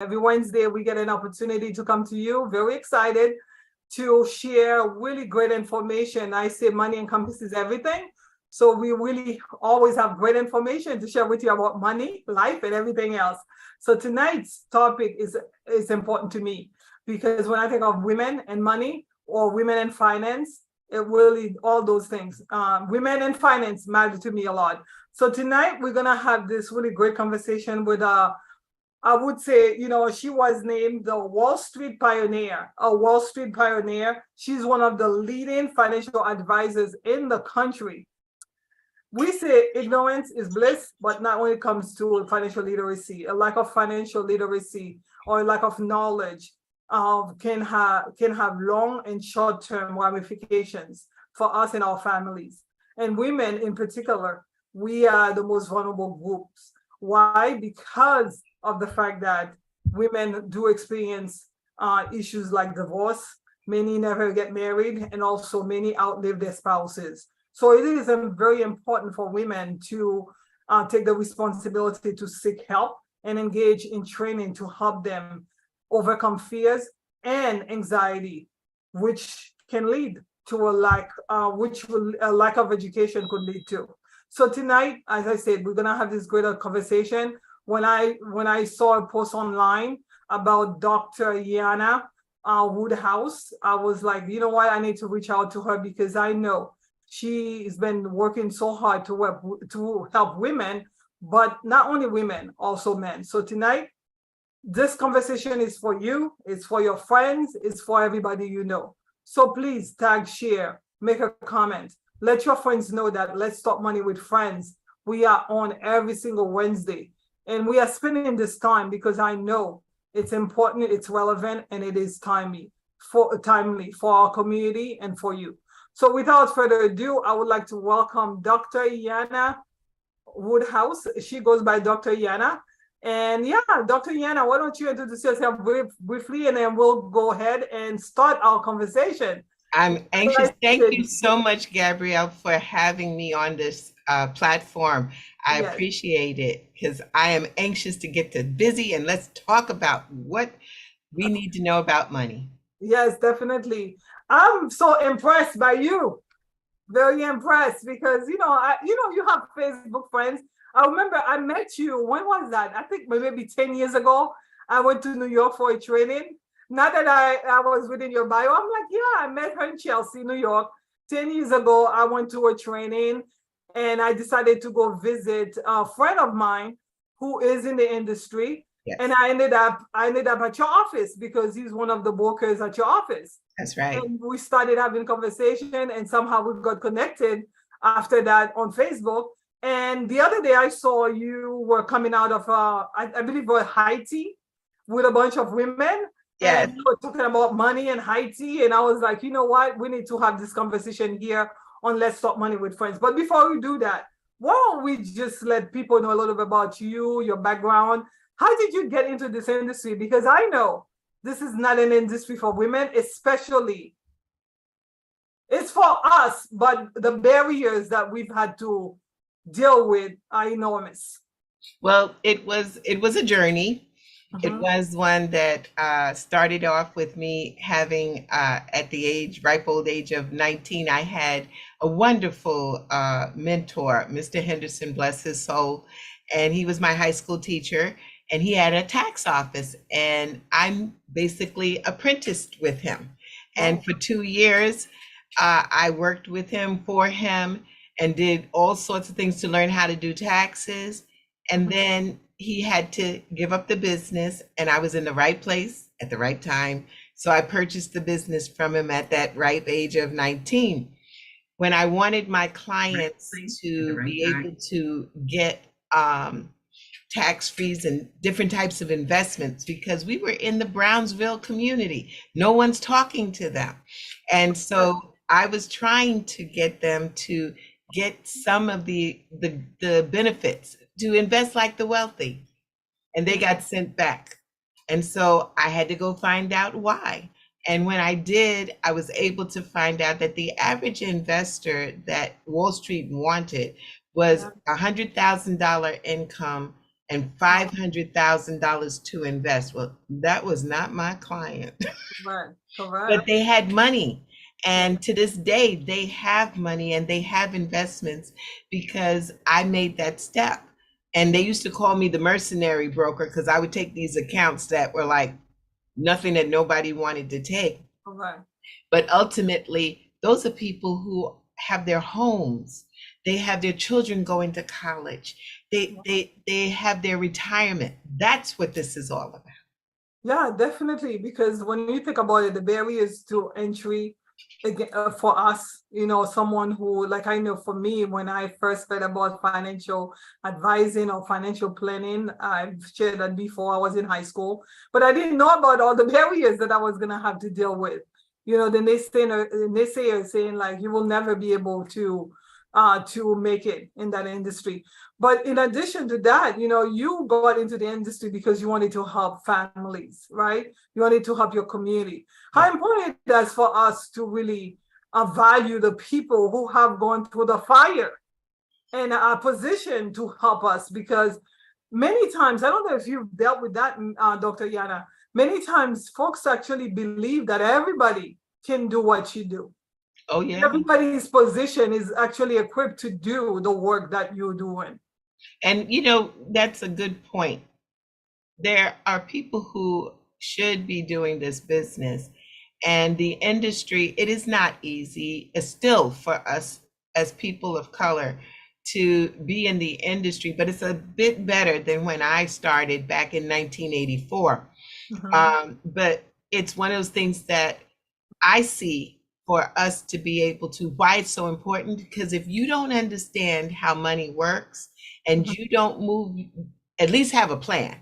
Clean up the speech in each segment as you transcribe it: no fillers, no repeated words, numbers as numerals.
Every Wednesday, we get an opportunity to come to you. Very excited to share really great information. I say money encompasses everything. So we really always have great information to share with you about money, life, and everything else. So tonight's topic is important to me because when I think of women and money or women and finance, it really, all those things. Women and finance matter to me a lot. So tonight we're gonna have this really great conversation with I would say, she was named the Wall Street Pioneer, a Wall Street Pioneer. She's one of the leading financial advisors in the country. We say ignorance is bliss, but not when it comes to financial literacy. A lack of financial literacy or a lack of knowledge can have long and short-term ramifications for us and our families. And women in particular, we are the most vulnerable groups. Why? Because of the fact that women do experience issues like divorce. Many never get married, and also many outlive their spouses. So it is very important for women to take the responsibility to seek help and engage in training to help them overcome fears and anxiety, which can lead to a lack of education could lead to. So tonight, as I said, we're gonna have this greater conversation. When I saw a post online about Dr. Jana Woodhouse, I was like, you know what, I need to reach out to her because I know she's been working so hard to help women, but not only women, also men. So tonight, this conversation is for you, it's for your friends, it's for everybody you know. So please tag, share, make a comment. Let your friends know that Let's Talk Money with Friends. We are on every single Wednesday. And we are spending this time because I know it's important, it's relevant, and it is timely for our community and for you. So without further ado, I would like to welcome Dr. Jana Woodhouse. She goes by Dr. Jana. And yeah, Dr. Jana, why don't you introduce yourself briefly, and then we'll go ahead and start our conversation. I'm anxious. Thank you so much, Gabrielle, for having me on this platform. I Yes. appreciate it because I am anxious to get to busy and let's talk about what we need to know about money. Yes, definitely. I'm so impressed by you. Very impressed because you have Facebook friends. I remember I met you. When was that? I think maybe 10 years ago. I went to New York for a training. Not that I was within your bio. I'm like, yeah, I met her in Chelsea, New York. 10 years ago, I went to a training and I decided to go visit a friend of mine who is in the industry. Yes. And I ended up at your office because he's one of the brokers at your office. That's right. And we started having conversation, and somehow we got connected after that on Facebook. And the other day I saw you were coming out of I believe Haiti with a bunch of women. Yes. And you were talking about money and Haiti. And I was like, you know what? We need to have this conversation here on Let's Talk Money with Friends. But before we do that, why don't we just let people know a little bit about you, your background? How did you get into this industry? Because I know this is not an industry for women, especially. It's for us, but the barriers that we've had to deal with are enormous. Well, it was a journey. It Mhm. was one that started off with me having, at the ripe old age of 19, I had a wonderful mentor, Mr. Henderson, bless his soul. And he was my high school teacher, and he had a tax office. And I'm basically apprenticed with him. And for 2 years, I worked with him, for him, and did all sorts of things to learn how to do taxes. And then he had to give up the business, and I was in the right place at the right time. So I purchased the business from him at that ripe age of 19. When I wanted my clients to be able to get tax frees and different types of investments, because we were in the Brownsville community, no one's talking to them. And so I was trying to get them to get some of the benefits, to invest like the wealthy, and they got sent back. And so I had to go find out why. And when I did, I was able to find out that the average investor that Wall Street wanted was $100,000 income and $500,000 to invest. Well, that was not my client, Correct. but Correct. they had money. Yeah. And to this day, they have money and they have investments because I made that step. And they used to call me the mercenary broker because I would take these accounts that were like nothing that nobody wanted to take. Correct. But ultimately, those are people who have their homes. They have their children going to college. They have their retirement. That's what this is all about. Yeah, definitely. Because when you think about it, the barriers to entry again, for us, someone who, like I know for me, when I first read about financial advising or financial planning, I've shared that before. I was in high school, but I didn't know about all the barriers that I was going to have to deal with. The naysayers saying like you will never be able to make it in that industry. But in addition to that, you got into the industry because you wanted to help families, right? You wanted to help your community. How important it is for us to really value the people who have gone through the fire and are positioned to help us, because many times, I don't know if you've dealt with that, Dr. Jana, many times folks actually believe that everybody can do what you do. Oh, yeah. Everybody's position is actually equipped to do the work that you're doing. And, that's a good point. There are people who should be doing this business, and the industry, it is not easy. It's still for us as people of color to be in the industry, but it's a bit better than when I started back in 1984. But it's one of those things that I see for us to be able to, why it's so important, because if you don't understand how money works and you don't move, at least have a plan.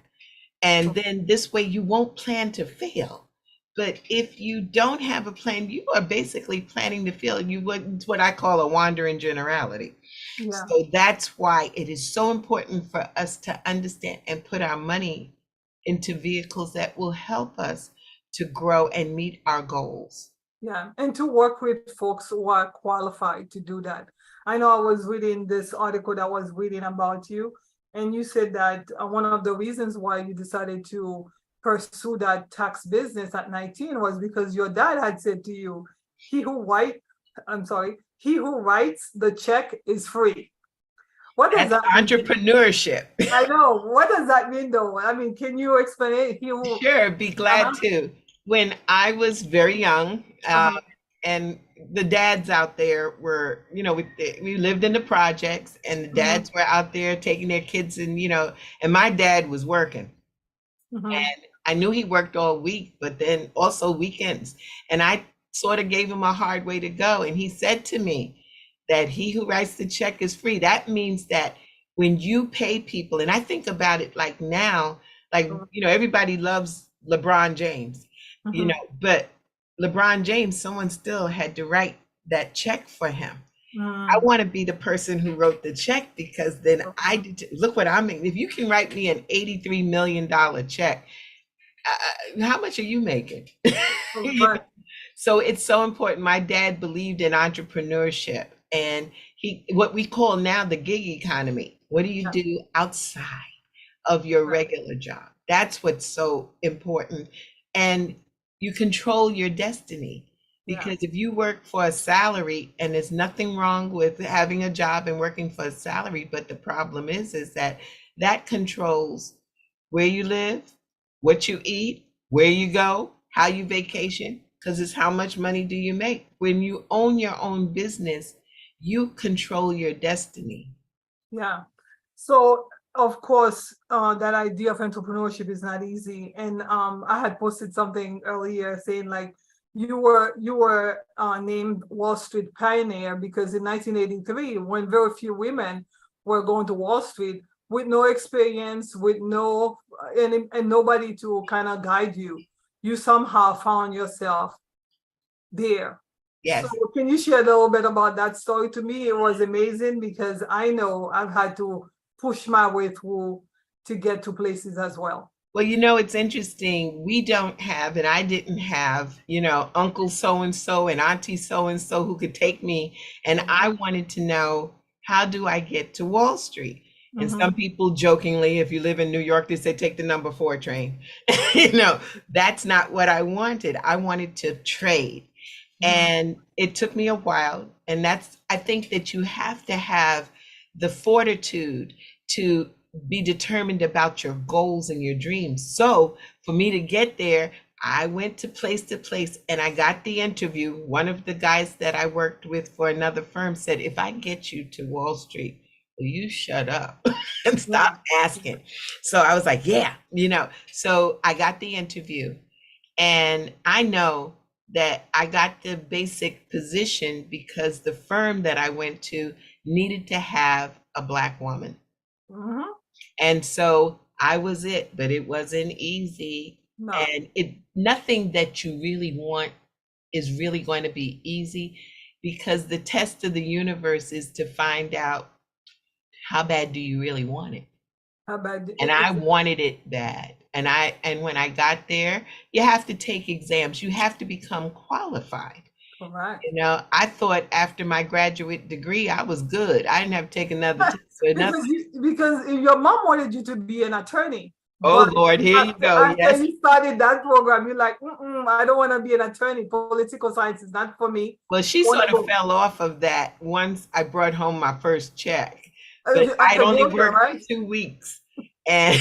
And then this way you won't plan to fail. But if you don't have a plan, you are basically planning to fail. It's what I call a wandering generality. Yeah. So that's why it is so important for us to understand and put our money into vehicles that will help us to grow and meet our goals. Yeah, and to work with folks who are qualified to do that. I know I was reading this article that was reading about you, and you said that one of the reasons why you decided to pursue that tax business at 19 was because your dad had said to you, he who write, I'm sorry, he who writes the check is free. What does That's that mean? entrepreneurship. I know. What does that mean though? I mean, can you explain it? Sure, be glad to. When I was very young, and the dads out there were, we lived in the projects, and the dads were out there taking their kids, and and my dad was working, and I knew he worked all week, but then also weekends, and I sort of gave him a hard way to go, and he said to me that he who writes the check is free. That means that when you pay people, and I think about it like now, like everybody loves LeBron James. But LeBron James, someone still had to write that check for him. I want to be the person who wrote the check, because then I did. Look what I mean. If you can write me an $83 million check, how much are you making? So it's so important. My dad believed in entrepreneurship, and what we call now the gig economy. What do you do outside of your regular job? That's what's so important. And you control your destiny, because if you work for a salary, and there's nothing wrong with having a job and working for a salary, but the problem is that controls where you live, what you eat, where you go, how you vacation, because it's how much money do you make. When you own your own business, you control your destiny. Yeah. So of course, that idea of entrepreneurship is not easy. And I had posted something earlier saying like you were named Wall Street pioneer because in 1983, when very few women were going to Wall Street with no experience, with no and nobody to kind of guide you, you somehow found yourself there. Yes. So can you share a little bit about that story? To me, it was amazing because I know I've had to push my way through to get to places as well. Well, it's interesting. We don't have, and I didn't have, Uncle so-and-so and Auntie so-and-so who could take me. And I wanted to know, how do I get to Wall Street? And Mm-hmm. some people jokingly, if you live in New York, they say take the number 4 train. That's not what I wanted. I wanted to trade. And it took me a while. And I think that you have to have the fortitude to be determined about your goals and your dreams. So for me to get there, I went to place, and I got the interview. One of the guys that I worked with for another firm said, if I get you to Wall Street, will you shut up and stop asking? So I was like, yeah, so I got the interview, and I know that I got the basic position because the firm that I went to needed to have a Black woman. Mm-hmm. And so I was it, but it wasn't easy. No. And nothing that you really want is really going to be easy, because the test of the universe is to find out, how bad do you really want it? How bad? And I wanted it bad. And when I got there, you have to take exams. You have to become qualified. Correct. I thought after my graduate degree, I was good. I didn't have to take another test. Because your mom wanted you to be an attorney. Oh, Lord, here you go. After you started that program, you're like, I don't want to be an attorney. Political science is not for me. Well, she sort of fell off of that once I brought home my first check. But I'd only worked 2 weeks. And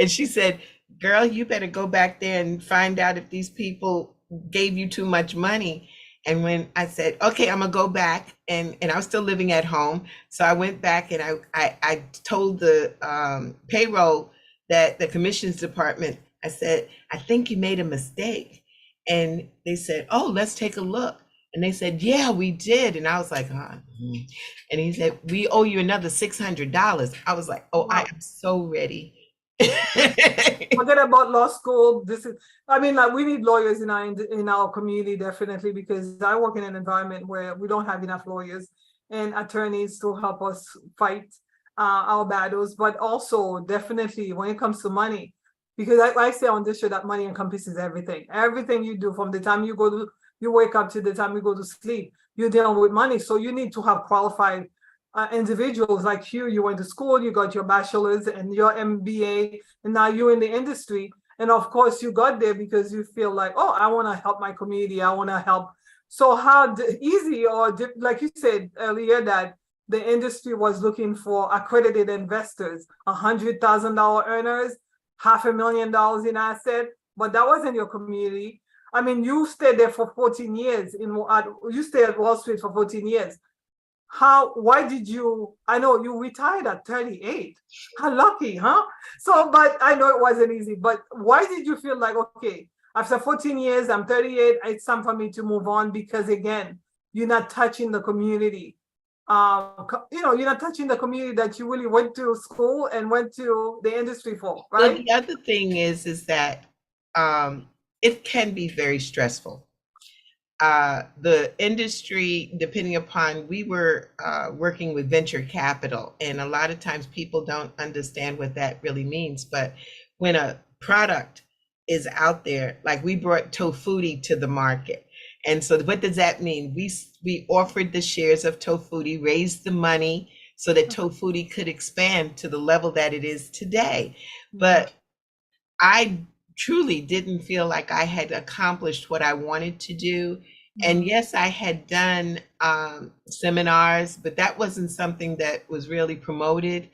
she said, girl, you better go back there and find out if these people gave you too much money. And when I said, okay, I'm gonna go back, and I was still living at home. So I went back and I told the payroll, that the commissions department, I said, I think you made a mistake. And they said, oh, let's take a look. And they said, yeah, we did. And I was like, And he said, we owe you another $600. I was like, oh, wow. I am so ready. Forget about law school. We need lawyers in our community, definitely, because I work in an environment where we don't have enough lawyers and attorneys to help us fight our battles. But also, definitely, when it comes to money, because I say on this show that money encompasses everything. Everything you do, from the time you wake up to the time you go to sleep, you're dealing with money. So you need to have qualified individuals like you. You went to school, you got your bachelor's and your MBA, and now you're in the industry. And of course, you got there because you feel like, oh, I want to help my community. I want to help. So how easy, or like you said earlier, that the industry was looking for accredited investors, $100,000 earners, $500,000 in asset, but that wasn't your community. I mean, you stayed there for 14 years. You stayed at Wall Street for 14 years. Why did you, I know you retired at 38. How lucky, huh? So, but I know it wasn't easy, but why did you feel like, okay, after 14 years, I'm 38, it's time for me to move on? Because again, you're not touching the community. You're not touching the community that you really went to school and went to the industry for, right? Well, the other thing is that it can be very stressful. The industry, depending upon, we were working with venture capital, and a lot of times people don't understand what that really means. But when a product is out there, like we brought Tofuti to the market. And so what does that mean? We offered the shares of Tofuti, raised the money so that Tofuti could expand to the level that it is today. But I truly didn't feel like I had accomplished what I wanted to do. And yes, I had done seminars, but that wasn't something that was really promoted.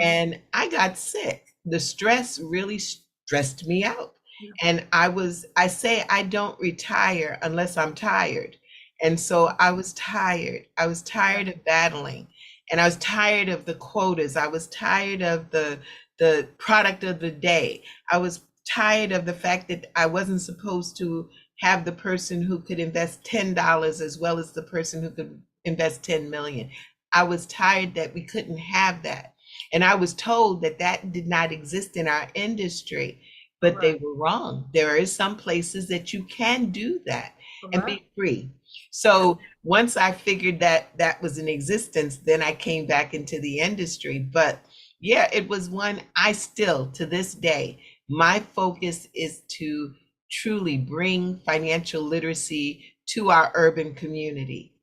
And I got sick. The stress really stressed me out. And I say I don't retire unless I'm tired. And so I was tired. I was tired of battling, and I was tired of the quotas. I was tired of the product of the day. I was tired of the fact that I wasn't supposed to have the person who could invest $10 as well as the person who could invest 10 million. I was tired that we couldn't have that. And I was told that that did not exist in our industry, but they were wrong. There is some places that you can do that and be free. So once I figured that that was in existence, then I came back into the industry. But yeah, it was one I still, to this day, my focus is to truly bring financial literacy to our urban community.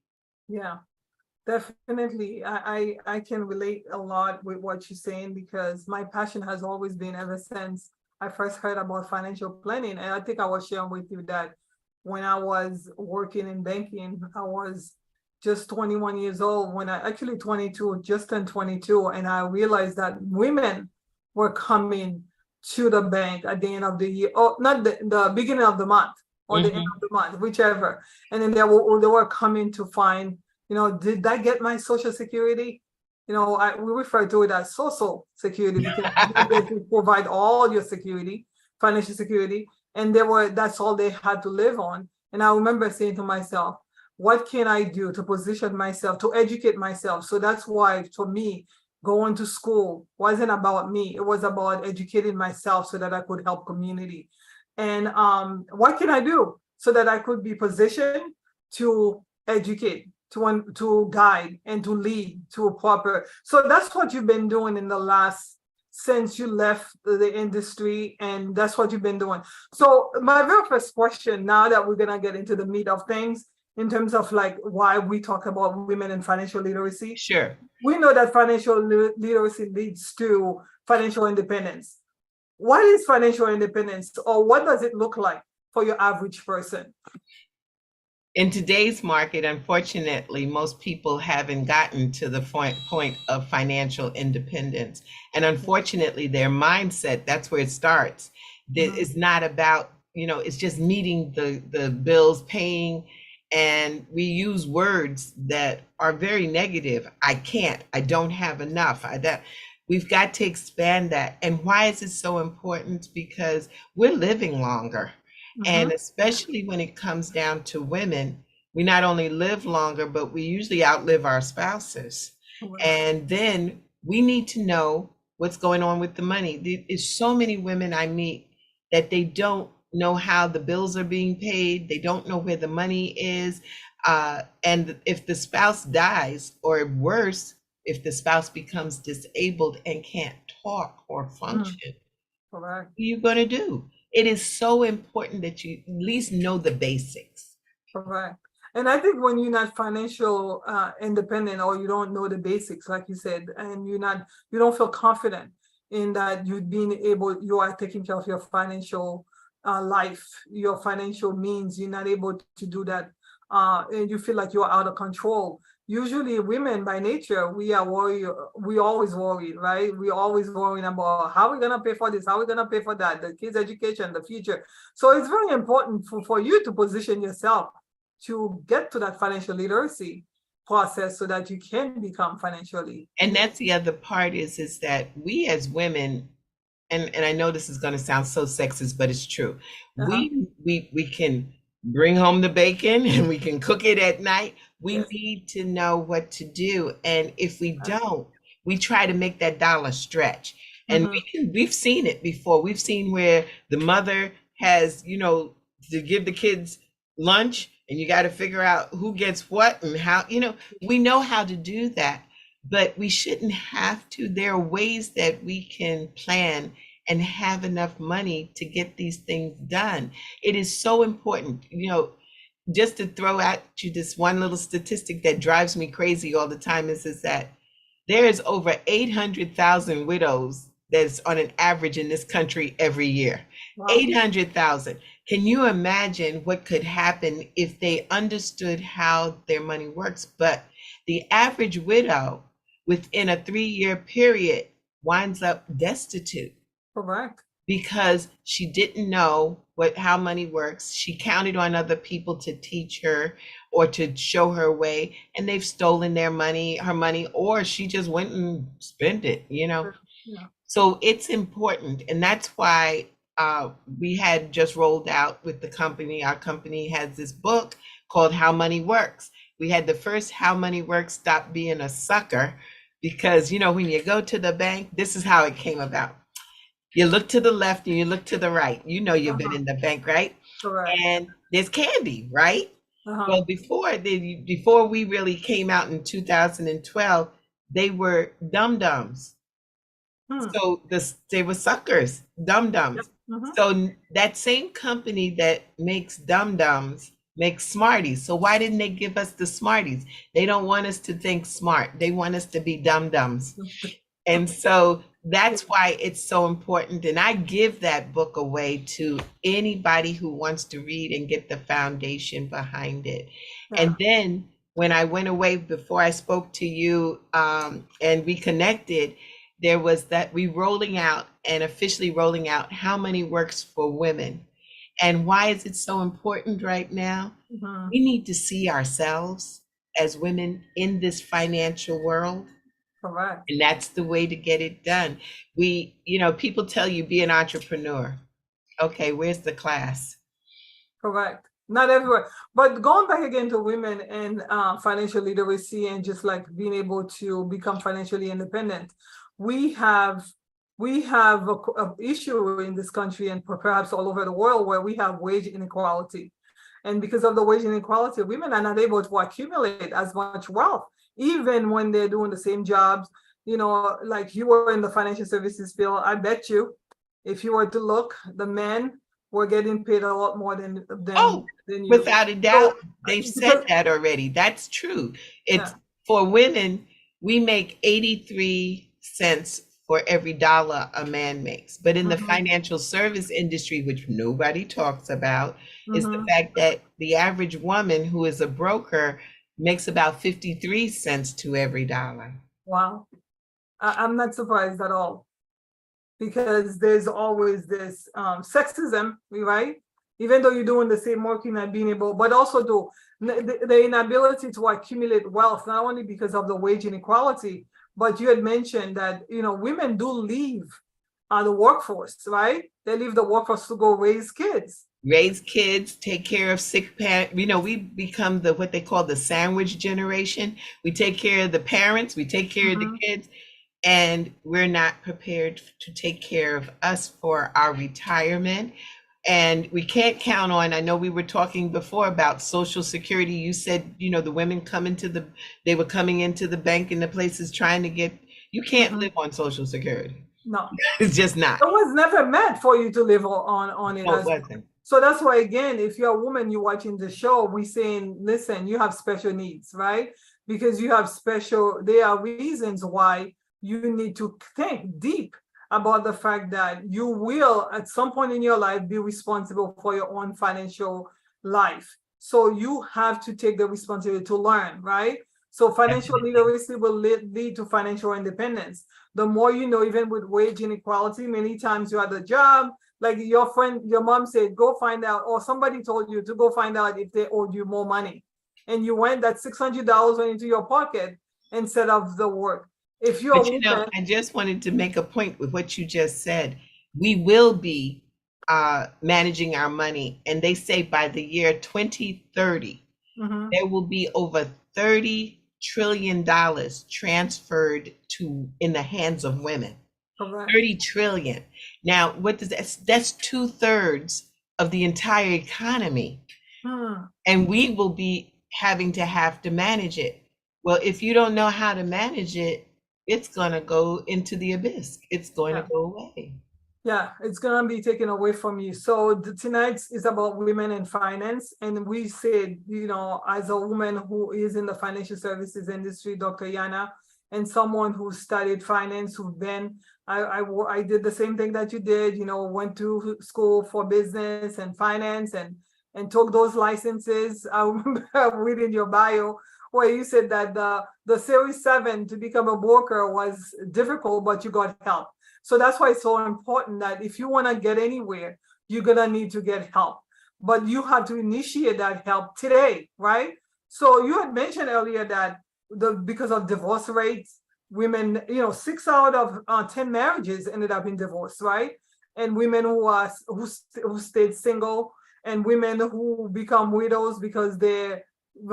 Yeah. Definitely. I can relate a lot with what you're saying because my passion has always been ever since I first heard about financial planning. And I think I was sharing with you that when I was working in banking, I was just 21 years old when I actually 22, just turned 22. And I realized that women were coming to the bank at the end of the year, or not the beginning of the month or the end Mm-hmm. of the month, whichever. And then they were coming to find, did I get my social security? We refer to it as social security because they provide all your security, financial security, and that's all they had to live on. And I remember saying to myself, what can I do to position myself, to educate myself? So that's why for me, going to school wasn't about me. It was about educating myself so that I could help community. And what can I do so that I could be positioned to educate, to guide, and to lead to a proper. So that's what you've been doing in the last since you left the industry, and that's what you've been doing. So my very first question, now that we're gonna get into the meat of things, in terms of like why we talk about women and financial literacy, Sure. we know that financial literacy leads to financial independence. What is financial independence, or what does it look like for your average person? In today's market, unfortunately, most people haven't gotten to the point of financial independence. And unfortunately, their mindset, that's where it starts. It's not about, it's just meeting the bills, paying, and we use words that are very negative. I can't, I don't have enough. We've got to expand that. And why is it so important? Because we're living longer. And especially when it comes down to women, we not only live longer, but we usually outlive our spouses. And then we need to know what's going on with the money. There's so many women I meet that they don't know how the bills are being paid. They don't know where the money is. And if the spouse dies, or worse, if the spouse becomes disabled and can't talk or function, Correct. what are you going to do? It is so important that you at least know the basics. Correct. And I think when you're not financial independent, or you don't know the basics, like you said, and you don't feel confident in that you are taking care of your financial life, your financial means, you're not able to do that, and you feel like you're out of control. Usually women by nature, we are worried, we always worried, right? We always worrying about how we're gonna pay for this, how we're gonna pay for that, the kids' education, the future. So it's very important for you to position yourself to get to that financial literacy process so that you can become financially. And that's the other part is that we as women, and I know this is going to sound so sexist, but it's true. Uh-huh. We can bring home the bacon and we can cook it at night. We Yes. need to know what to do. And if we don't, we try to make that dollar stretch. And Mm-hmm. we've seen it before. We've seen where the mother has, to give the kids lunch, and you got to figure out who gets what and how, we know how to do that, but we shouldn't have to. There are ways that we can plan and have enough money to get these things done. It is so important. Just to throw at you this one little statistic that drives me crazy all the time is that there is over 800,000 widows that's on an average in this country every year. Wow. 800,000. Can you imagine what could happen if they understood how their money works? But the average widow within a 3-year period winds up destitute. Correct. Because she didn't know how money works. She counted on other people to teach her or to show her way, and they've stolen her money, or she just went and spent it, Yeah. So it's important. And that's why we had just rolled out with the company. Our company has this book called How Money Works. We had the first How Money Works, Stop Being a Sucker, because, when you go to the bank, this is how it came about. You look to the left and you look to the right. You've been in the bank, right? Correct. And there's candy, right? Well, before we really came out in 2012, they were dum-dums. So they were suckers, dum-dums. So that same company that makes dum-dums make Smarties. So why didn't they give us the Smarties? They don't want us to think smart. They want us to be dum-dums. And so that's why it's so important. And I give that book away to anybody who wants to read and get the foundation behind it. Yeah. And then when I went away, before I spoke to you and we connected, there was that we rolling out and officially rolling out How Money Works for Women. And why is it so important right now? Mhm. We need to see ourselves as women in this financial world. Correct. And that's the way to get it done. People tell you be an entrepreneur. Okay, where's the class? Correct. Not everywhere. But going back again to women and financial literacy and just like being able to become financially independent, we have a issue in this country and perhaps all over the world where we have wage inequality. And because of the wage inequality, women are not able to accumulate as much wealth, even when they're doing the same jobs. Like you were in the financial services field, I bet you, if you were to look, the men were getting paid a lot more than you. Without a doubt, So, they've said that already. That's true. It's for women, we make 83 cents for every dollar a man makes. But in the financial service industry, which nobody talks about, is the fact that the average woman who is a broker makes about 53 cents to every dollar. Wow. I'm not surprised at all, because there's always this sexism, right? Even though you're doing the same work, you're not being able, but also the inability to accumulate wealth, not only because of the wage inequality, but you had mentioned that, women do leave the workforce, right? They leave the workforce to go raise kids. Take care of sick parents. We become what they call the sandwich generation. We take care of the parents, we take care of the kids, and we're not prepared to take care of us for our retirement. And we can't count on, I know we were talking before about Social Security. You said, the women they were coming into the bank and the places trying to get, you can't live on Social Security. No. It's just not. It was never meant for you to live on it. No, it wasn't. So that's why, again, if you're a woman, you're watching the show, we're saying, listen, you have special needs, right? Because there are reasons why you need to think deep about the fact that you will, at some point in your life, be responsible for your own financial life. So you have to take the responsibility to learn, right? So financial literacy will lead to financial independence. The more you know, even with wage inequality, many times you had a job, like your mom said, go find out, or somebody told you to go find out if they owed you more money. And you went, that $600 went into your pocket instead of the work. If you're I just wanted to make a point with what you just said. We will be managing our money, and they say by the year 2030, there will be over $30 trillion transferred in the hands of women. Correct. 30 trillion. Now, what does that's 2/3 of the entire economy. And we will be having to manage it. Well, if you don't know how to manage it, it's going to go into the abyss. It's going to go away. Yeah, it's going to be taken away from you. So tonight is about women and finance. And we said, as a woman who is in the financial services industry, Dr. Jana, and someone who studied finance, who then, I did the same thing that you did, went to school for business and finance and took those licenses. I remember reading your bio where you said that the Series 7 to become a broker was difficult, but you got help. So that's why it's so important that if you want to get anywhere, you're going to need to get help. But you have to initiate that help today, right? So you had mentioned earlier that because of divorce rates, women, 6 out of 10 marriages ended up in divorce, right? And women who stayed single, and women who become widows because their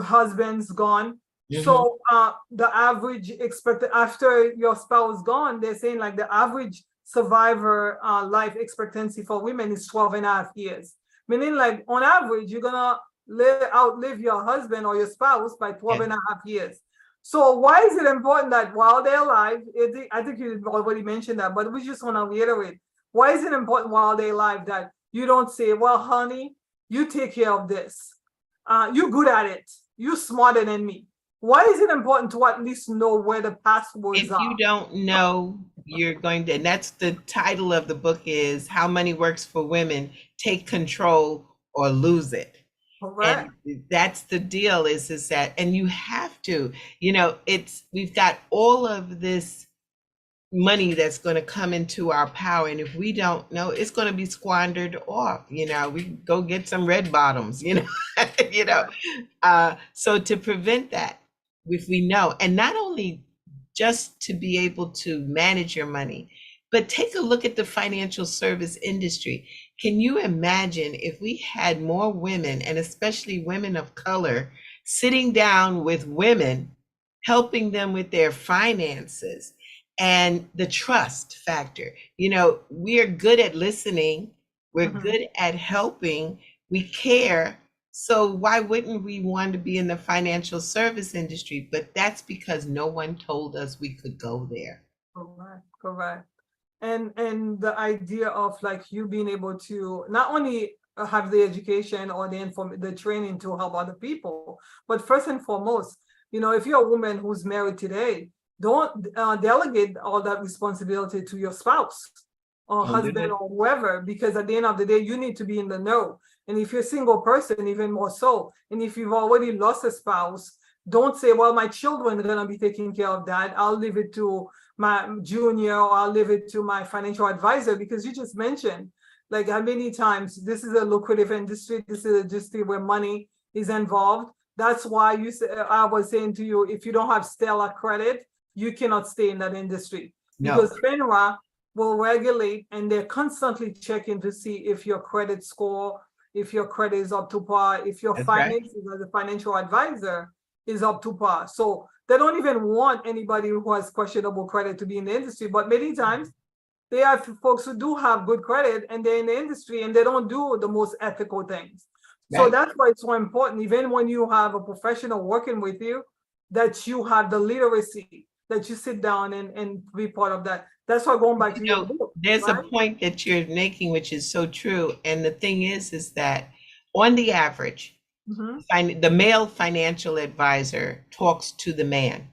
husband's gone. So the average expected after your spouse gone, they're saying like the average survivor life expectancy for women is 12.5 years. Meaning like on average, you're gonna outlive your husband or your spouse by 12.5 years. So why is it important that while they're alive, I think you already mentioned that, but we just want to reiterate, why is it important while they're alive that you don't say, well, honey, you take care of this. you're good at it. You're smarter than me. Why is it important to at least know where the passwords If you are? don't know, you're going to, and that's the title of the book is How Money Works for Women, Take Control or Lose It. And Correct. that's the deal is that, and you have to, we've got all of this money that's going to come into our power. And if we don't know, it's going to be squandered off. We go get some red bottoms, you know. Correct. So to prevent that, if we know, and not only just to be able to manage your money, but take a look at the financial service industry. Can you imagine if we had more women, and especially women of color, sitting down with women, helping them with their finances and the trust factor? We are good at listening, we're Mhm. good at helping, we care. So why wouldn't we want to be in the financial service industry? But that's because no one told us we could go there. Correct. Correct. And the idea of like you being able to not only have the education or the training to help other people, but first and foremost, if you're a woman who's married today, don't delegate all that responsibility to your spouse or Don't do husband that. or whoever, because at the end of the day, you need to be in the know. And if you're a single person, even more so. And if you've already lost a spouse, don't say, well, my children are going to be taking care of that. I'll leave it to my junior, or I'll leave it to my financial advisor, because you just mentioned like how many times this is a lucrative industry. This is an industry where money is involved. That's why I was saying to you, if you don't have stellar credit, you cannot stay in that industry, No. because FINRA will regulate and they're constantly checking to see if your credit score, if your credit is up to par, if your That's right. finances as a financial advisor is up to par. So they don't even want anybody who has questionable credit to be in the industry. But many times they have folks who do have good credit and they're in the industry and they don't do the most ethical things. So Right. that's why it's so important, even when you have a professional working with you, that you have the literacy, that you sit down and be part of that. That's why going back to your book, There's a right? point that you're making, which is so true. And the thing is that on the average, Mm-hmm. the male financial advisor talks to the man.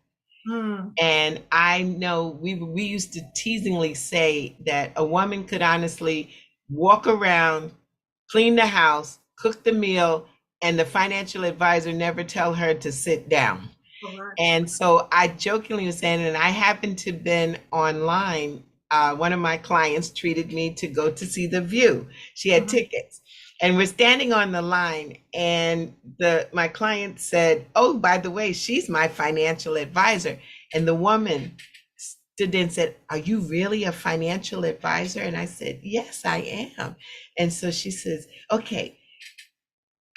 Mm. And I know we used to teasingly say that a woman could honestly walk around, clean the house, cook the meal, and the financial advisor never tell her to sit down. Correct. And so I jokingly was saying, and I happened to been online. One of my clients treated me to go to see The View. She had Mm-hmm. tickets, and we're standing on the line. And my client said, "Oh, by the way, she's my financial advisor." And the woman stood there and said, "Are you really a financial advisor?" And I said, "Yes, I am." And so she says, "Okay,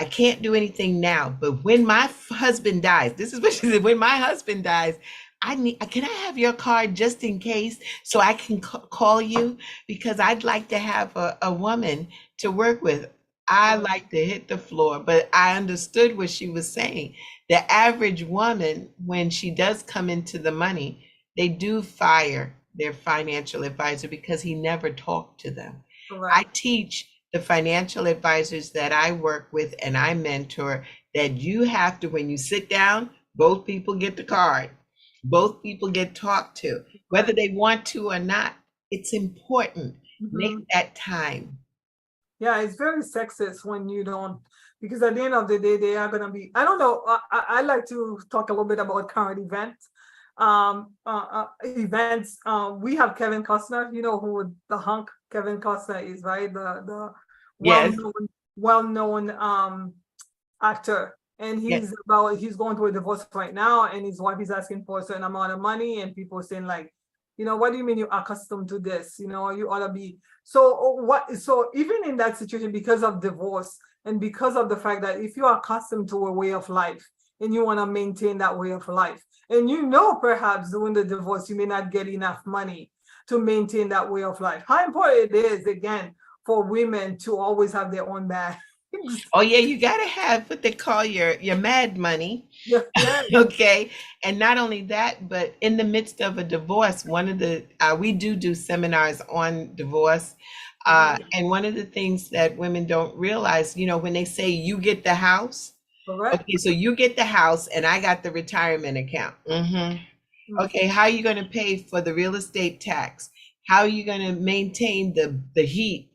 I can't do anything now, but when my husband dies," this is what she said, "when my husband dies, can I have your card just in case so I can call you? Because I'd like to have a woman to work with." I Correct. like to hit the floor, but I understood what she was saying. The average woman, when she does come into the money, they do fire their financial advisor because he never talked to them. I Correct. teach the financial advisors that I work with and I mentor that you have to, when you sit down, both people get the card, both people get talked to, whether Right. they want to or not. It's important. Make Mm-hmm. that time. Yeah, it's very sexist when you don't, because at the end of the day, they are going to be, I don't know, I like to talk a little bit about current events. Events. We have Kevin Costner, you know who the hunk Kevin Costner is, right? The Yes, well-known, well-known actor. And yes, he's going through a divorce right now, and his wife is asking for a certain amount of money, and people are saying like, what do you mean you're accustomed to this? You ought to be. So even in that situation, because of divorce and because of the fact that if you are accustomed to a way of life and you want to maintain that way of life, and perhaps during the divorce, you may not get enough money to maintain that way of life. How important it is, again, for women to always have their own bag. oh yeah, you gotta have what they call your mad money. Yeah, yeah. Okay. And not only that, but in the midst of a divorce, one of the we do seminars on divorce. Mhm. And one of the things that women don't realize, when they say you get the house, Correct. Okay, so you get the house and I got the retirement account. Okay, how are you going to pay for the real estate tax? How are you going to maintain the heat,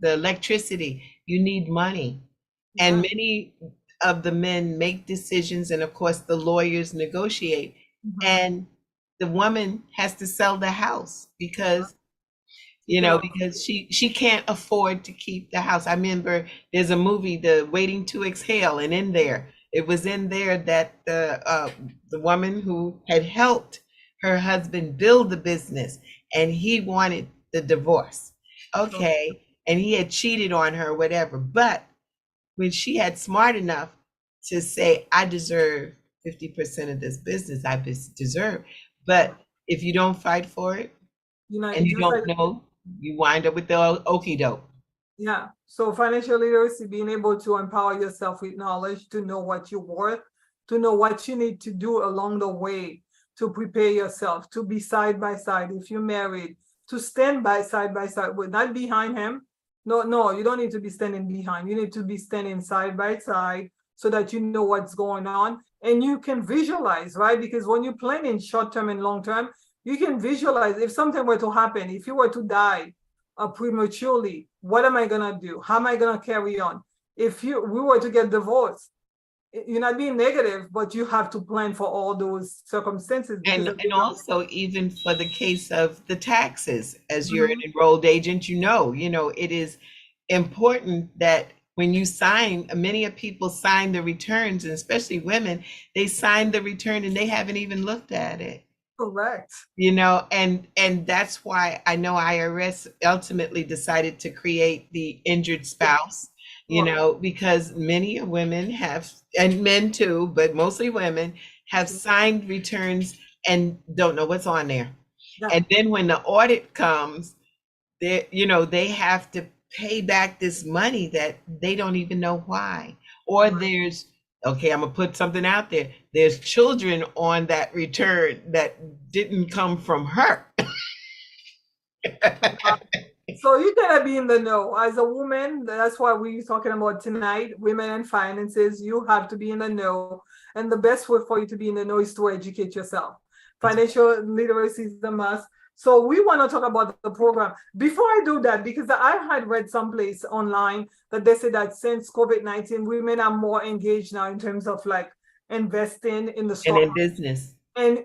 the electricity? You need money. And Yeah. many of the men make decisions, and of course, the lawyers negotiate. Mhm. And the woman has to sell the house Yeah. because You cannot. because she can't afford to keep the house. I remember there's a movie, The Waiting to Exhale, and in there, it was in there that the woman who had helped her husband build the business, and he wanted the divorce. So, Okay, and he had cheated on her, whatever. But when she had smart enough to say, "I deserve 50% of this business, I deserve," yeah. but if you don't fight for it You know, and you just like, don't know, you wind up with the okie doke. yeah. So financial literacy, being able to empower yourself with knowledge, to know what you're worth, to know what you need to do along the way to prepare yourself, to be side by side. If you're married, to stand by side, but not behind him. No, no, you don't need to be standing behind. You need to be standing side by side so that you know what's going on and you can visualize, right? Because when you're planning short term and long term, you can visualize if something were to happen, if you were to die prematurely, what am I gonna do? How am I gonna carry on? If we were to get divorced, you're not being negative, but you have to plan for all those circumstances because And of and the young. also even for the case of the taxes, as you're an Mhm. enrolled agent, it is important that when you sign, many of people sign the returns, and especially women, they sign the return and they haven't even looked at it. Correct. And that's why I know IRS ultimately decided to create the injured spouse, Well, because many women have, and men too, but mostly women have signed returns and don't know what's on there. yeah. And then when the audit comes, they have to pay back this money that they don't even know why. Or okay, I'm gonna put something out there. There's children on that return that didn't come from her. So you gotta be in the know. As a woman, that's why we're talking about tonight, women and finances. You have to be in the know. And the best way for you to be in the know is to educate yourself. Financial literacy is the must. So we want to talk about the program. Before I do that, because I had read someplace online that they said that since COVID-19, women are more engaged now in terms of like investing in the And stock in business. and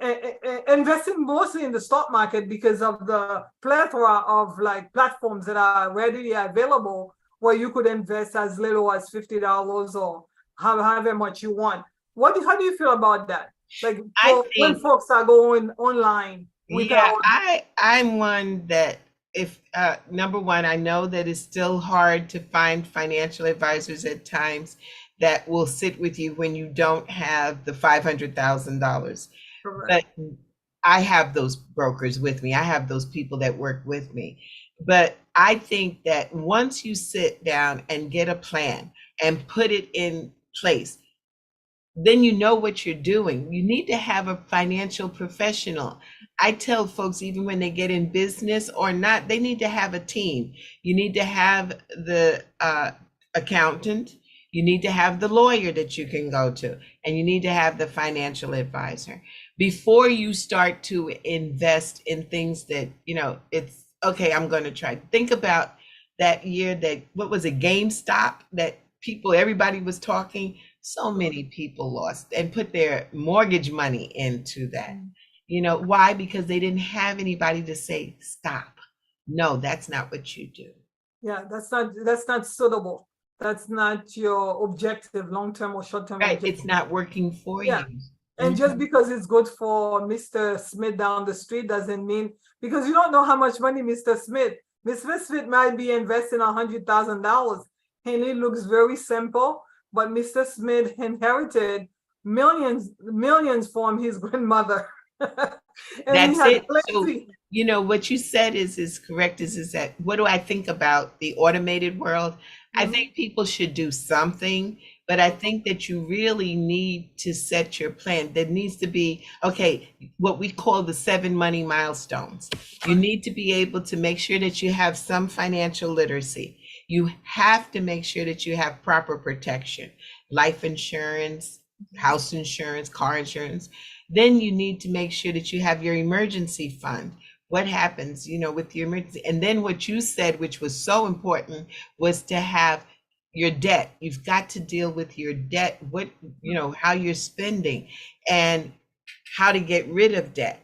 investing mostly in the stock market because of the plethora of like platforms that are readily available where you could invest as little as $50 or however much you want. How do you feel about that? Like I for when think, folks are going online yeah, without. I'm one that, if number one, I know that it's still hard to find financial advisors at times that will sit with you when you don't have the $500,000. Correct. But I have those brokers with me. I have those people that work with me. But I think that once you sit down and get a plan and put it in place, then you know what you're doing. You need to have a financial professional. I tell folks, even when they get in business or not, they need to have a team. You need to have the accountant, you need to have the lawyer that you can go to, and you need to have the financial advisor before you start to invest in things that, it's okay, I'm going to try. Think about that year that, what was it, GameStop, that everybody was talking. So many people lost and put their mortgage money into that. Why? Because they didn't have anybody to say, stop. No, that's not what you do. Yeah, that's not suitable. That's not your objective, long-term or short-term Right. objective. It's not working for Yeah. you. And just because it's good for Mr. Smith down the street doesn't mean, because you don't know how much money Mr. Smith might be investing $100,000 and it looks very simple, but Mr. Smith inherited millions from his grandmother. And he That's had it. So, plenty. what you said is correct. Is that, what do I think about the automated world? I Mhm. think people should do something, but I think that you really need to set your plan. There needs to be, okay, what we call the 7 money milestones. You need to be able to make sure that you have some financial literacy. You have to make sure that you have proper protection, life insurance, house insurance, car insurance. Then you need to make sure that you have your emergency fund. What happens, with your emergency? And then what you said, which was so important, was to have your debt. You've got to deal with your debt, how you're spending and how to get rid of debt.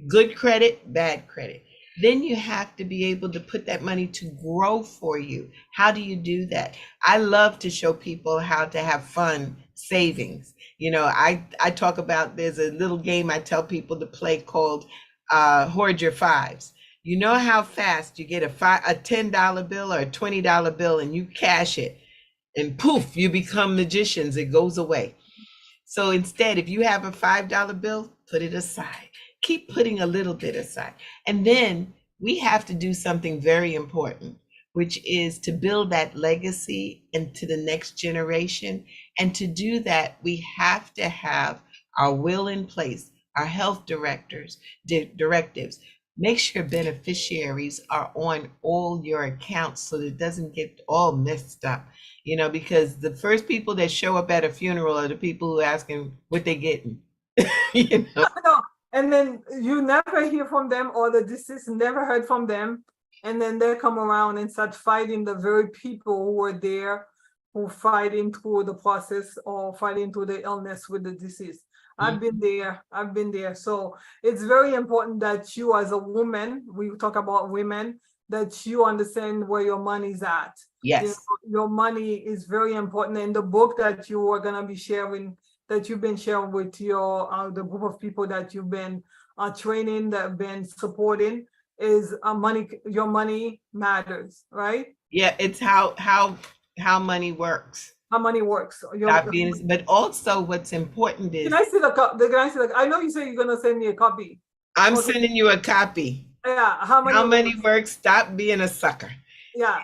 Good credit, bad credit. Then you have to be able to put that money to grow for you. How do you do that? I love to show people how to have fun savings. I talk about, there's a little game I tell people to play called Hoard Your Fives. You know how fast you get a $10 bill or a $20 bill and you cash it and poof, you become magicians. It goes away. So instead, if you have a $5 bill, put it aside. Keep putting a little bit aside. And then we have to do something very important, which is to build that legacy into the next generation. And to do that, we have to have our will in place, our health directives. Make sure beneficiaries are on all your accounts so that it doesn't get all messed up. Because the first people that show up at a funeral are the people who are asking what they're getting. And then you never hear from them, or the deceased never heard from them. And then they come around and start fighting the very people who were there, who fighting through the process or fighting through the illness with the deceased. I've been there. So it's very important that you, as a woman, we talk about women, that you understand where your money's at. Yes. Your money is very important. In the book that you are going to be sharing, that you've been sharing with your the group of people that you've been training, that have been supporting, is money. Your money matters, right? Yeah, it's how money works. How money works. But also, what's important is. Can I see the? I know you say you're gonna send me a copy. I'm sending you a copy. Yeah. How money works. Stop being a sucker. Yeah.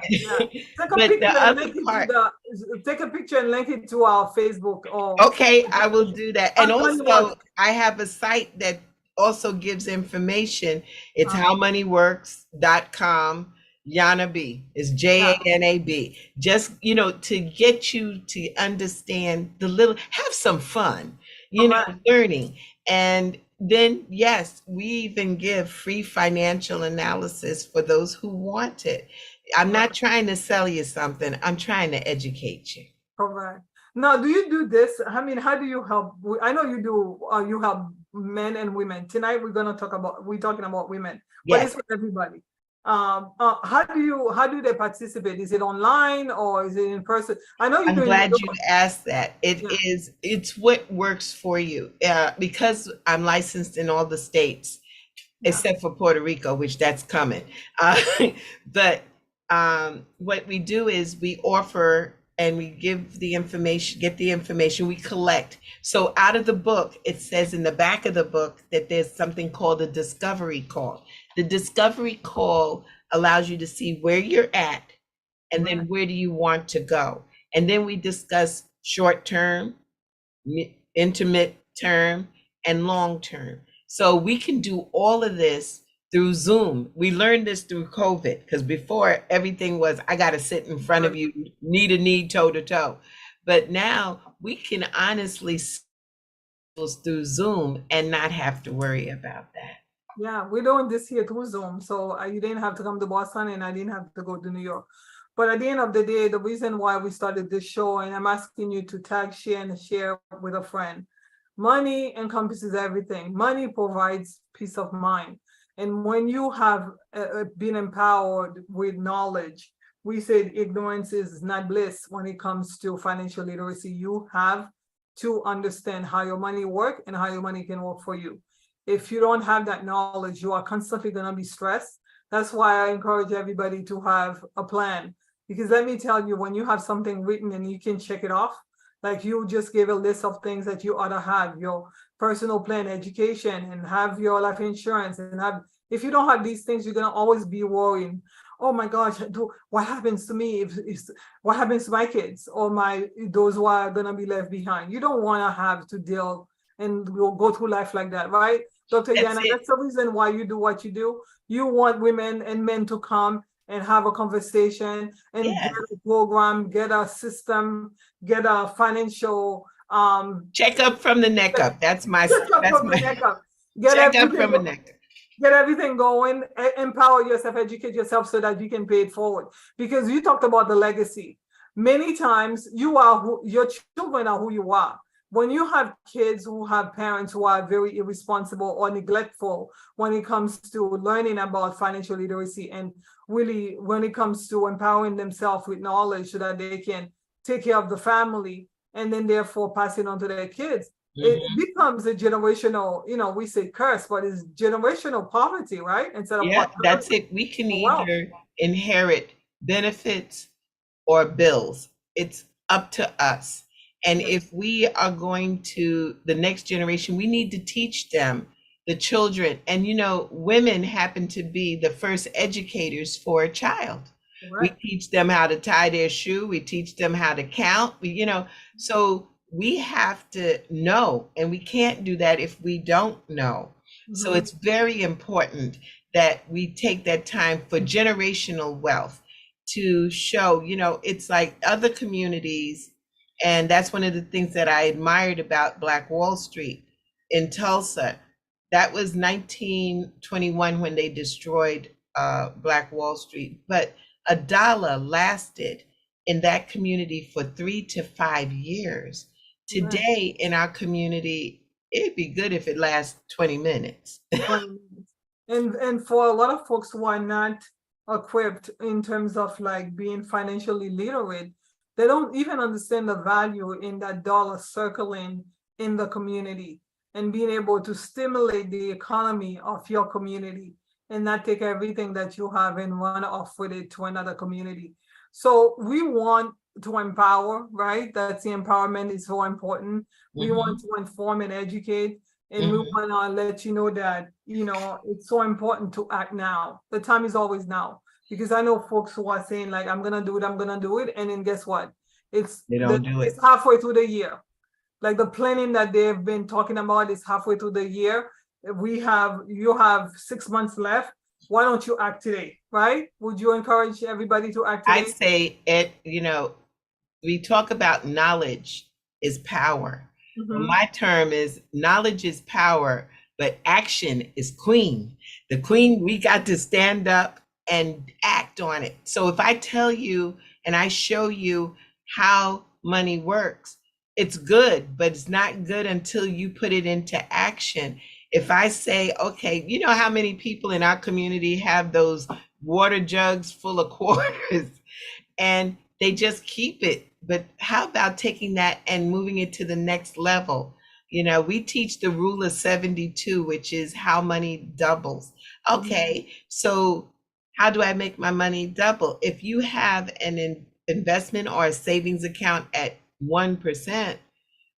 Take a picture and link it to our Facebook. Okay, I will do that. And also, I have a site that also gives information. It's howmoneyworks.com. Jana B is JANAB. Just, to get you to understand have some fun, learning. And then, yes, we even give free financial analysis for those who want it. I'm not trying to sell you something. I'm trying to educate you. Correct. Now, do you do this? I mean, how do you help? I know you do. You help men and women. Tonight, we're talking about women, but it's for everybody. How do they participate? Is it online or is it in person? I know I'm glad you asked that. It's what works for you. Because I'm licensed in all the states, except for Puerto Rico, which that's coming. But what we do is we offer and we give the information, we collect. So out of the book, it says in the back of the book that there's something called a discovery call. The discovery call allows you to see where you're at and then where do you want to go. And then we discuss short term, intermittent term, and long term. So we can do all of this through Zoom. We learned this through COVID, because before everything was, I got to sit in front of you, knee to knee, toe to toe. But now we can honestly through Zoom and not have to worry about that. Yeah, we're doing this here through Zoom. So you didn't have to come to Boston and I didn't have to go to New York. But at the end of the day, the reason why we started this show, and I'm asking you to tag, share, and share with a friend. Money encompasses everything. Money provides peace of mind. And when you have been empowered with knowledge, we said ignorance is not bliss when it comes to financial literacy. You have to understand how your money works and how your money can work for you. If you don't have that knowledge, you are constantly going to be stressed. That's why I encourage everybody to have a plan. Because let me tell you, when you have something written and you can check it off, like you just gave a list of things that you ought to have, your personal plan, education, and have your life insurance, and if you don't have these things, you're going to always be worrying, oh my gosh, what happens to me? What happens to my kids or those who are going to be left behind? You don't want to have to deal and go through life like that, right? Dr. Jana, that's the reason why you do what you do. You want women and men to come and have a conversation and get Yes. a program, get a system, get a financial Check up from the neck up. That's my check up that's from the my neck up. Get check up everything from the neck up. get everything going, empower yourself, educate yourself so that you can pay it forward. Because you talked about the legacy. Many times you are your children are who you are. When you have kids who have parents who are very irresponsible or neglectful when it comes to learning about financial literacy, and really when it comes to empowering themselves with knowledge so that they can take care of the family and then therefore pass it on to their kids, it Mhm. becomes a generational, we say curse, but it's generational poverty, right? Instead of Yeah, that's prosperity it. We can or wealth. either inherit benefits or bills. It's up to us. And Yes, if we are going to the next generation, we need to teach them, the children. And women happen to be the first educators for a child. We correct. teach them how to tie their shoe, we teach them how to count, so we have to know, and we can't do that if we don't know. So Mhm. it's very important that we take that time for generational wealth to show, it's like other communities. And that's one of the things that I admired about Black Wall Street in Tulsa. That was 1921 when they destroyed Black Wall Street. But a dollar lasted in that community for 3 to 5 years. Right. Today in our community, it'd be good if it lasts 20 minutes. 20 minutes. And for a lot of folks who are not equipped in terms of like being financially literate, they don't even understand the value in that dollar circling in the community and being able to stimulate the economy of your community and not take everything that you have and run off with it to another community. So we want to empower, right? That's the empowerment is so important. We want Mhm, to inform and educate. And we mhm. want to let you know that, it's so important to act now. The time is always now. Because I know folks who are saying, like, I'm going to do it, I'm going to do it. And then guess what? They don't do It's it. halfway through the year. Like the planning that they've been talking about is halfway through the year. You have 6 months left. Why don't you act today? Right? Would you encourage everybody to act I today? say we talk about knowledge is power. Well, Mm-hmm. my term is knowledge is power, but action is queen. The queen, we got to stand up and act on it. So if I tell you and I show you how money works, it's good, but it's not good until you put it into action. If I say, okay, you know how many people in our community have those water jugs full of quarters? And they just keep it. But how about taking that and moving it to the next level? We teach the rule of 72, which is how money doubles. Mm-hmm. Okay, so how do I make my money double? If you have an investment or a savings account at 1%,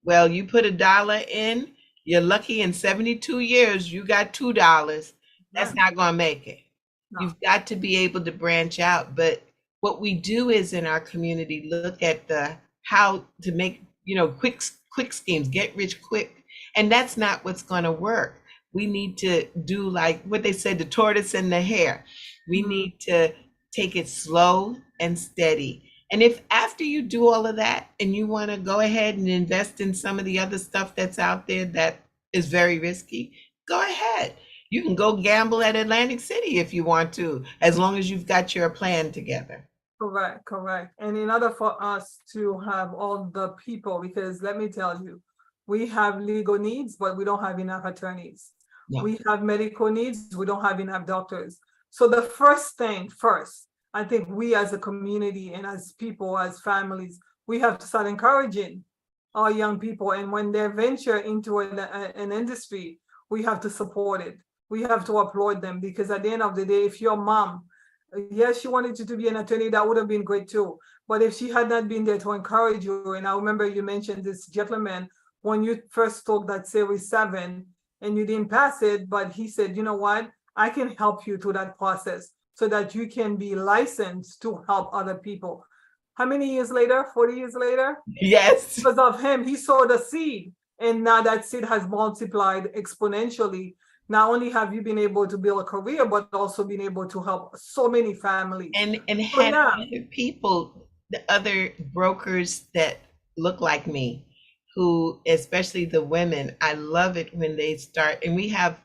well, you put a dollar in, you're lucky in 72 years, you got $2. That's Right. not going to make it. No. You've got to be able to branch out. But what we do is in our community, look at the how to make, quick schemes, get rich quick. And that's not what's going to work. We need to do like what they said, the tortoise and the hare. We Mm-hmm. need to take it slow and steady. And if after you do all of that and you want to go ahead and invest in some of the other stuff that's out there that is very risky, go ahead. You can go gamble at Atlantic City if you want to, as long as you've got your plan together. Correct, correct. And in order for us to have all the people, because let me tell you, we have legal needs, but we don't have enough attorneys. No. We have medical needs, we don't have enough doctors. So the first thing first, I think we as a community and as people, as families, we have to start encouraging our young people. And when they venture into an industry, we have to support it. We have to applaud them because at the end of the day, if your mom, yes, she wanted you to be an attorney, that would have been great too. But if she had not been there to encourage you, and I remember you mentioned this gentleman when you first took that Series 7 and you didn't pass it, but he said, you know what, I can help you through that process so that you can be licensed to help other people. How many years later? 40 years later? Yes. Because of him, he sowed a seed, and now that seed has multiplied exponentially. not only have you been able to build a career, but also been able to help so many families. And So have yeah, other people, the other brokers that look like me, who, especially the women, I love it when they start, and we have,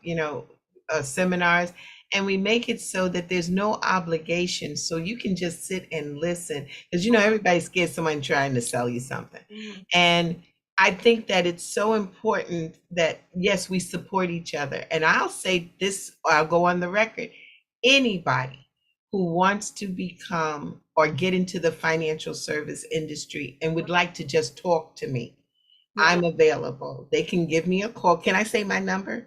seminars, and we make it so that there's no obligation, so you can just sit and listen, because everybody's scared someone trying to sell you something. Mhm. And I think that it's so important that, yes, we support each other. And I'll say this, or I'll go on the record: anybody who wants to become or get into the financial service industry and would like to just talk to me, Yeah. I'm available. They can give me a call. Can I say my number?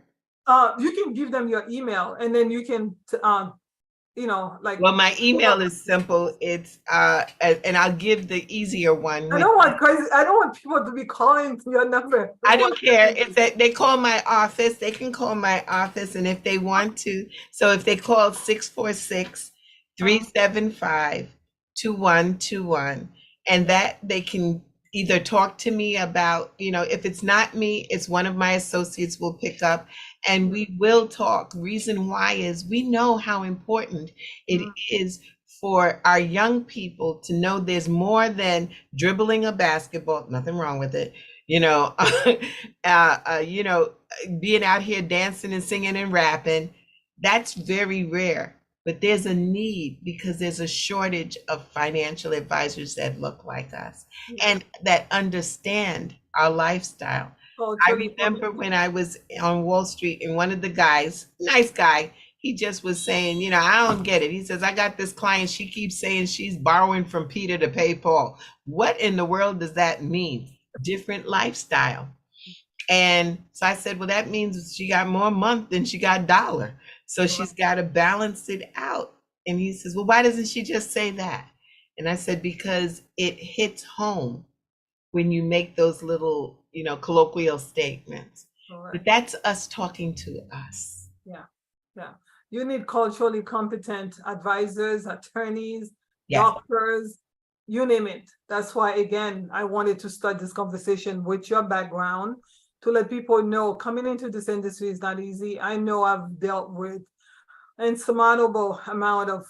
You can give them your email, and then you can, like. Well, my email is simple. It's and I'll give the easier one. I don't want crazy. I don't want people to be calling your number. I don't care. It's that they call my office. They can call my office, and if they want to, so if they call 646-375-2121, and that they can either talk to me about, if it's not me, it's one of my associates will pick up, and we will talk. Reason why is we know how important it is for our young people to know there's more than dribbling a basketball. Nothing wrong with it. Being out here dancing and singing and rapping, that's very rare. But there's a need, because there's a shortage of financial advisors that look like us and that understand our lifestyle. I remember when I was on Wall Street, and one of the guys, nice guy, he just was saying, I don't get it. He says, I got this client, she keeps saying she's borrowing from Peter to pay Paul. What in the world does that mean? Different lifestyle. And so I said, well, that means she got more month than she got dollar. So she's got to balance it out. And he says, well, why doesn't she just say that? And I said, because it hits home when you make those little, colloquial statements. But that's us talking to us. Yeah. You need culturally competent advisors, attorneys, doctors, you name it. That's why, again, I wanted to start this conversation with your background, to let people know coming into this industry is not easy. I know I've dealt with an insurmountable amount of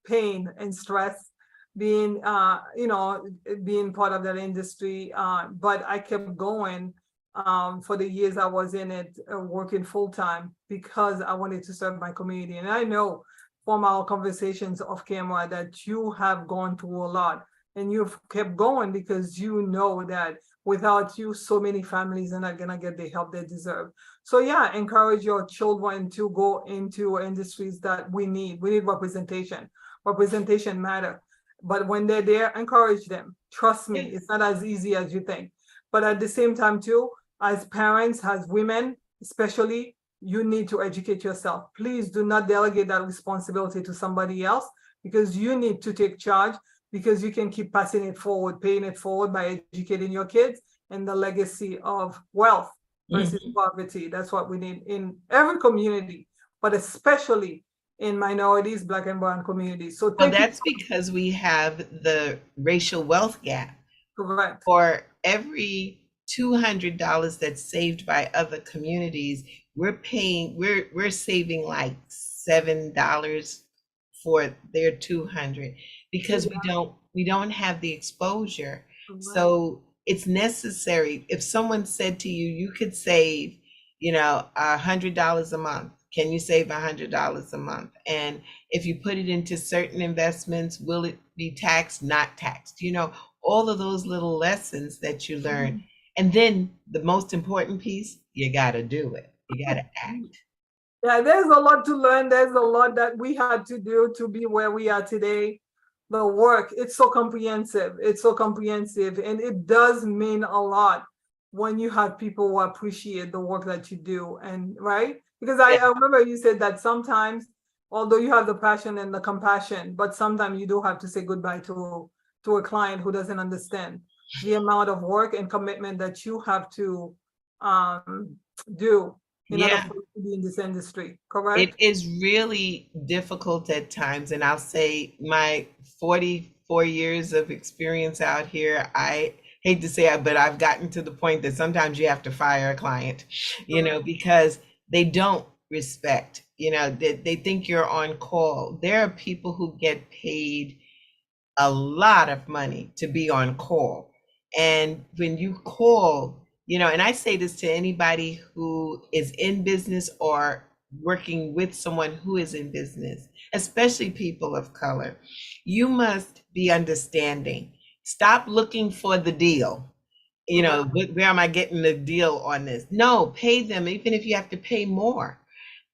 pain and stress being, being part of that industry. But I kept going for the years I was in it, working full time, because I wanted to serve my community. And I know from our conversations off camera that you have gone through a lot, and you've kept going because you know that without you, so many families are not gonna get the help they deserve. So yeah, encourage your children to go into industries that we need. We need representation. Representation matter. But when they're there, encourage them. Trust me, it's not as easy as you think. But at the same time too, as parents, as women, especially, you need to educate yourself. Please do not delegate that responsibility to somebody else, because you need to take charge, because you can keep passing it forward, paying it forward by educating your kids, and the legacy of wealth versus poverty. That's what we need in every community, but especially in minorities, Black and brown communities. So that's because we have the racial wealth gap. Correct. For every $200 that's saved by other communities, we're saving like $7 for their 200, because we don't have the exposure. So it's necessary. If someone said to you, you could save, $100 a month. Can you save $100 a month? And if you put it into certain investments, will it be taxed, not taxed? All of those little lessons that you learn. And then the most important piece, you got to do it. You got to act. Yeah, there's a lot to learn. There's a lot that we had to do to be where we are today. The work, it's so comprehensive. It's so comprehensive. And it does mean a lot when you have people who appreciate the work that you do. And right? Because I remember you said that sometimes, although you have the passion and the compassion, but sometimes you do have to say goodbye to a client who doesn't understand the amount of work and commitment that you have to do in order for you to be in this industry, correct? It is really difficult at times. And I'll say my 44 years of experience out here, I hate to say it, but I've gotten to the point that sometimes you have to fire a client, because they don't respect. You know, they think you're on call. There are people who get paid a lot of money to be on call. And when you call, you know, and I say this to anybody who is in business or working with someone who is in business, especially people of color, you must be understanding. Stop looking for the deal. You know, where am I getting the deal on this? No, pay them, even if you have to pay more.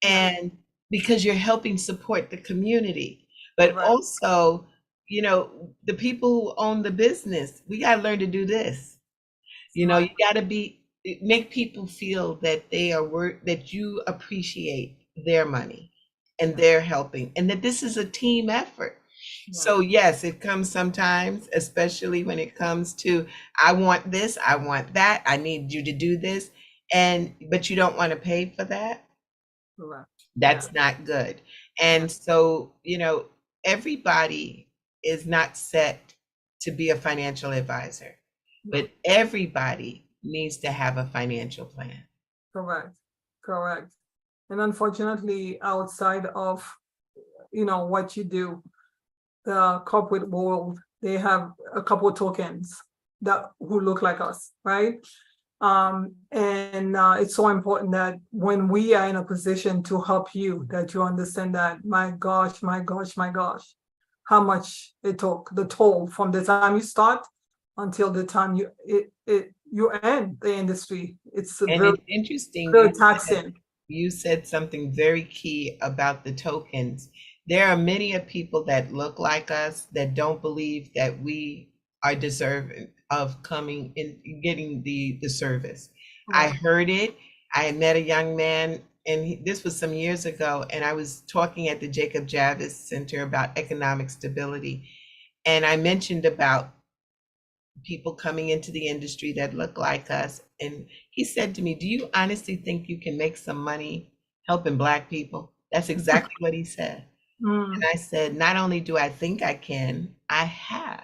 And because you're helping support the community. But also, you know, the people who own the business, we got to learn to do this. You know, you got to make people feel that they are that you appreciate their money and their helping, and that this is a team effort. So yes, it comes sometimes, especially when it comes to, I want this, I want that, I need you to do this, but you don't want to pay for that. That's not good. And so, you know, everybody is not set to be a financial advisor, but everybody needs to have a financial plan. Correct. And unfortunately, outside of, you know, what you do, the corporate world, they have a couple of tokens who look like us, right? And it's so important that when we are in a position to help you, that you understand that, my gosh, how much it took, the toll from the time you start until the time you end the industry. It's very interesting. Very taxing. You said something very key about the tokens. There are many of people that look like us that don't believe that we are deserving of coming in, getting the service. I heard it. I had met a young man, and this was some years ago, and I was talking at the Jacob Javits Center about economic stability. And I mentioned about people coming into the industry that look like us. And he said to me, do you honestly think you can make some money helping Black people? That's exactly what he said. And I said, not only do I think I can, I have.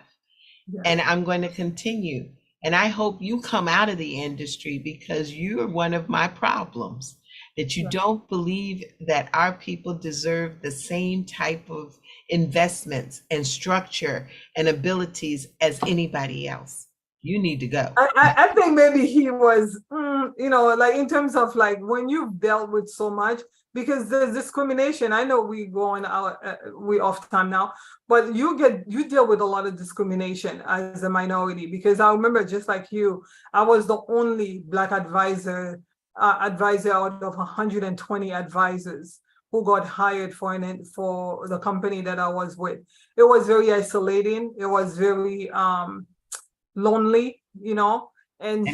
And I'm going to continue. And I hope you come out of the industry, because you are one of my problems, that you don't believe that our people deserve the same type of investments and structure and abilities as anybody else. You need to go. I think maybe he was, you know, like in terms of like when you've dealt with so much, because there's discrimination. I know we going out, we off time now, but you deal with a lot of discrimination as a minority, because I remember, just like you, I was the only Black advisor out of 120 advisors who got hired for the company that I was with. It was very isolating. It was very lonely, you know, and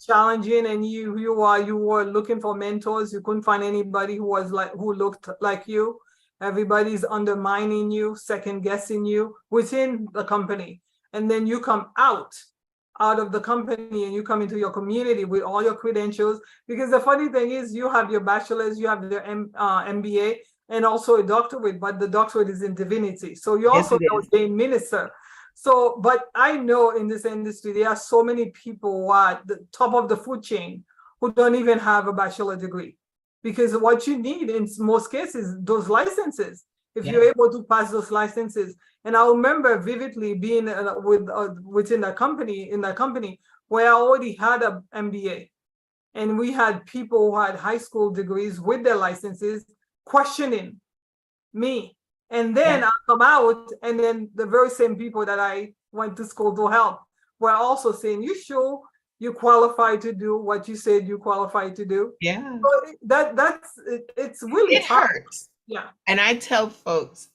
challenging, and you were looking for mentors. You couldn't find anybody who looked like you. Everybody's undermining you, second guessing you within the company, and then you come out of the company and you come into your community with all your credentials. Because the funny thing is, you have your bachelor's, you have your MBA, and also a doctorate, but the doctorate is in divinity. So you also know a minister. So, but I know in this industry, there are so many people who are at the top of the food chain who don't even have a bachelor degree, because what you need in most cases, those licenses, if you're able to pass those licenses. And I remember vividly being within that company where I already had an MBA, and we had people who had high school degrees with their licenses questioning me. And then I come out, and then the very same people that I went to school to help were also saying, you sure you qualify to do what you said you qualified to do? Yeah. So it's really tough. Hurts. Yeah. And I tell folks,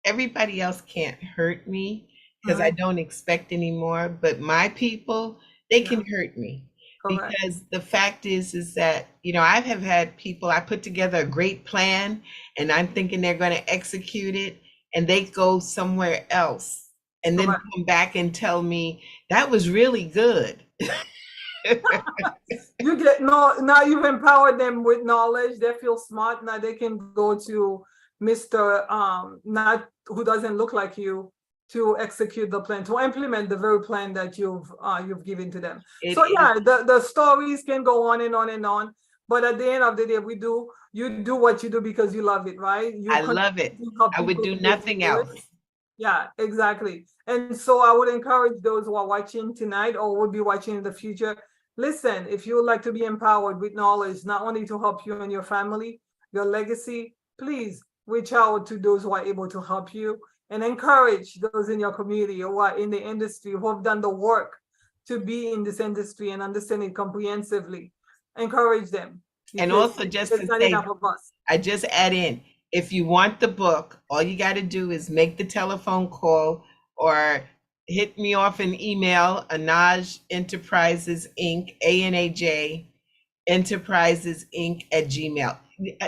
everybody else can't hurt me because I don't expect anymore, but my people, they can hurt me. Correct. Because the fact is that, you know, I have had people, I put together a great plan and I'm thinking they're going to execute it, and they go somewhere else and then come back and tell me that was really good. You get now you've empowered them with knowledge. They feel smart. Now they can go to Mr. Not who doesn't look like you to execute the plan, to implement the very plan that you've given to them. The stories can go on and on and on. But at the end of the day, you do what you do because you love it, right? You I love it. continue to help I would people do to live nothing bliss. else. Yeah, exactly. And so I would encourage those who are watching tonight or will be watching in the future. Listen, if you would like to be empowered with knowledge, not only to help you and your family, your legacy, please reach out to those who are able to help you and encourage those in your community who are in the industry, who have done the work to be in this industry and understand it comprehensively. Encourage them And because also, just there's to not say, enough of us. I just add in, if you want the book, all you got to do is make the telephone call or hit me off an email, Anaj Enterprises Inc., ANAJ Enterprises Inc. at Gmail.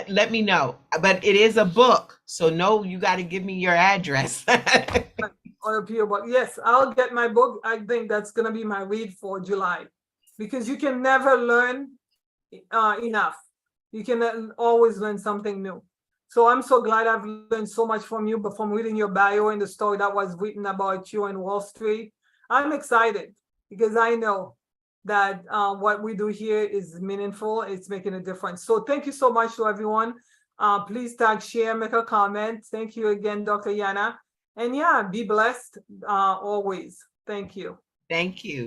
Let me know. But it is a book, so no, you got to give me your address. On a PO box. Yes, I'll get my book. I think that's gonna be my read for July, because you can never learn enough. You can always learn something new. So I'm so glad I've learned so much from you, but from reading your bio and the story that was written about you in Wall Street, I'm excited because I know that what we do here is meaningful. It's making a difference. So thank you so much to everyone. Please tag, share, make a comment. Thank you again, Dr. Jana. And yeah, be blessed always. Thank you. Thank you.